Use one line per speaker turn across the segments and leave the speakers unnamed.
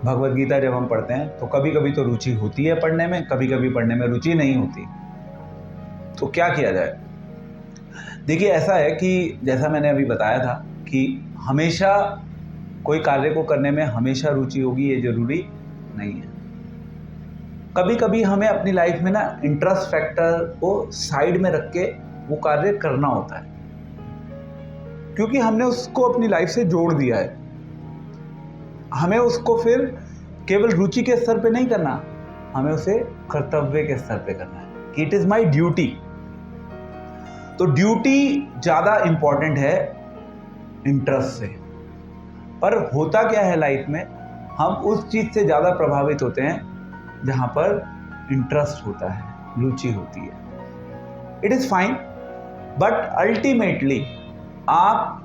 भगवद गीता जब हम पढ़ते हैं तो कभी कभी तो रुचि होती है पढ़ने में, कभी कभी पढ़ने में रुचि नहीं होती। तो क्या किया जाए? देखिए, ऐसा है कि जैसा मैंने अभी बताया था कि हमेशा कोई कार्य को करने में हमेशा रुचि होगी ये ज़रूरी नहीं है। कभी कभी हमें अपनी लाइफ में ना इंटरेस्ट फैक्टर को साइड में रख के वो कार्य करना होता है, क्योंकि हमने उसको अपनी लाइफ से जोड़ दिया है। हमें उसको फिर केवल रुचि के स्तर पे नहीं करना, हमें उसे कर्तव्य के स्तर पे करना है कि इट इज़ माई ड्यूटी। तो ड्यूटी ज़्यादा इम्पॉर्टेंट है इंटरेस्ट से। पर होता क्या है लाइफ में, हम उस चीज़ से ज़्यादा प्रभावित होते हैं जहाँ पर इंटरेस्ट होता है, रुचि होती है। It is fine, but ultimately आप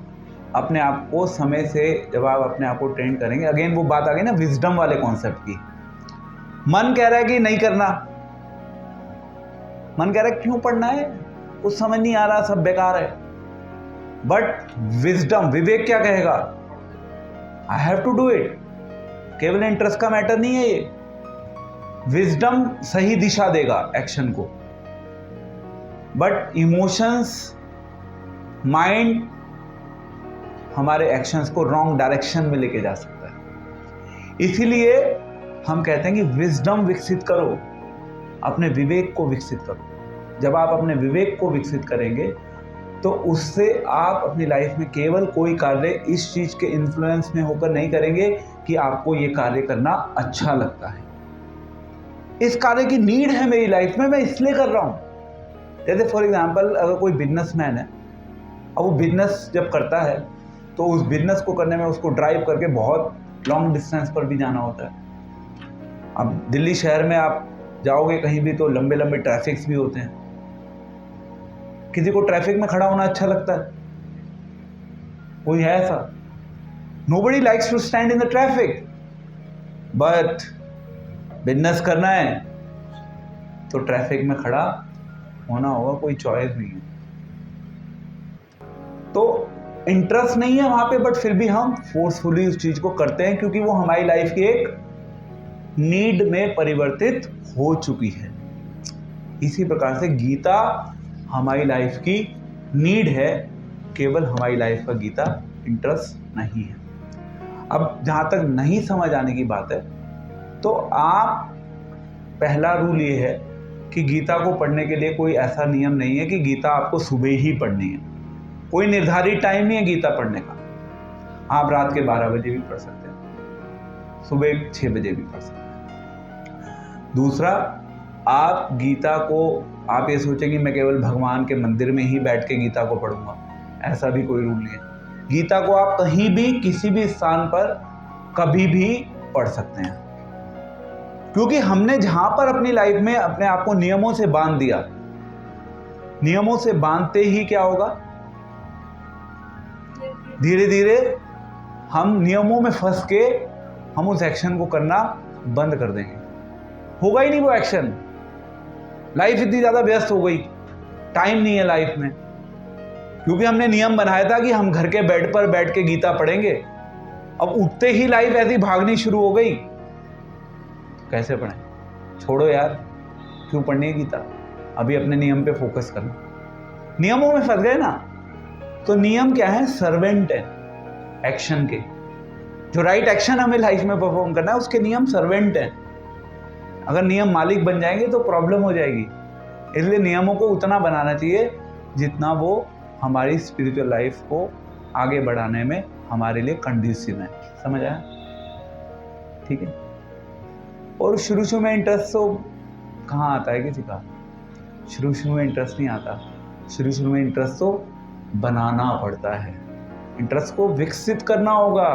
अपने आप को समय से जब आप अपने आप को ट्रेन करेंगे, अगेन वो बात आ गई ना विजडम वाले कॉन्सेप्ट की। मन कह रहा है कि नहीं करना, मन कह रहा है क्यों पढ़ना है, कुछ समझ नहीं आ रहा, सब बेकार है। बट विजडम, विवेक क्या कहेगा? I have to do it. केवल इंटरेस्ट का मैटर नहीं है ये, विजडम सही दिशा देगा एक्शन को। बट इमोशंस, माइंड हमारे एक्शंस को रॉन्ग डायरेक्शन में लेके जा सकता है। इसीलिए हम कहते हैं कि विजडम विकसित करो, अपने विवेक को विकसित करो। जब आप अपने विवेक को विकसित करेंगे तो उससे आप अपनी लाइफ में केवल कोई कार्य इस चीज़ के इन्फ्लुएंस में होकर नहीं करेंगे कि आपको ये कार्य करना अच्छा लगता है, इस कार्य की नीड है मेरी लाइफ में, मैं इसलिए कर रहा हूँ। जैसे फॉर एग्जांपल, अगर कोई बिजनेसमैन है, अब वो बिजनेस जब करता है तो उस बिजनेस को करने में उसको ड्राइव करके बहुत लॉन्ग डिस्टेंस पर भी जाना होता है। अब दिल्ली शहर में आप जाओगे कहीं भी तो लंबे लंबे ट्रैफिक्स भी होते हैं। किसी को ट्रैफिक में खड़ा होना अच्छा लगता है? कोई है ऐसा? Nobody likes to stand in the traffic. But business करना है तो ट्रैफिक में खड़ा होना होगा, कोई चॉइस नहीं है। तो इंटरेस्ट नहीं है वहां पे, बट फिर भी हम फोर्सफुली उस चीज को करते हैं क्योंकि वो हमारी लाइफ की एक नीड में परिवर्तित हो चुकी है। इसी प्रकार से गीता हमारी लाइफ की नीड है, केवल हमारी लाइफ का गीता इंटरेस्ट नहीं है। अब जहाँ तक नहीं समझ आने की बात है, तो आप पहला रूल ये है कि गीता को पढ़ने के लिए कोई ऐसा नियम नहीं है कि गीता आपको सुबह ही पढ़नी है। कोई निर्धारित टाइम नहीं है गीता पढ़ने का। आप रात के 12 बजे भी पढ़ सकते हैं, सुबह 6 बजे भी पढ़ सकते हैं। दूसरा, आप गीता को आप ये सोचें कि मैं केवल भगवान के मंदिर में ही बैठ के गीता को पढ़ूंगा, ऐसा भी कोई रूल नहीं है। गीता को आप कहीं भी किसी भी स्थान पर कभी भी पढ़ सकते हैं, क्योंकि हमने जहां पर अपनी लाइफ में अपने आप को नियमों से बांध दिया, नियमों से बांधते ही क्या होगा, धीरे धीरे हम नियमों में फंस के हम उस एक्शन को करना बंद कर देंगे। होगा ही नहीं वो एक्शन। लाइफ इतनी ज़्यादा व्यस्त हो गई, टाइम नहीं है लाइफ में, क्योंकि हमने नियम बनाया था कि हम घर के बेड पर बैठ के गीता पढ़ेंगे। अब उठते ही लाइफ ऐसी भागनी शुरू हो गई, कैसे पढ़ें? छोड़ो यार, क्यों पढ़नी है गीता? अभी अपने नियम पे फोकस करना। नियमों में फंस गए ना, तो नियम क्या है? सर्वेंट है एक्शन के। जो राइट एक्शन हमें लाइफ में परफॉर्म करना है उसके नियम सर्वेंट है। अगर नियम मालिक बन जाएंगे तो प्रॉब्लम हो जाएगी। इसलिए नियमों को उतना बनाना चाहिए जितना वो हमारी स्पिरिचुअल लाइफ को आगे बढ़ाने में हमारे लिए कंड्यूसिव है। समझ आया? ठीक है। और शुरू में इंटरेस्ट तो कहाँ आता है किसी का? शुरू में इंटरेस्ट नहीं आता। शुरू में इंटरेस्ट तो बनाना पड़ता है, इंटरेस्ट को विकसित करना होगा।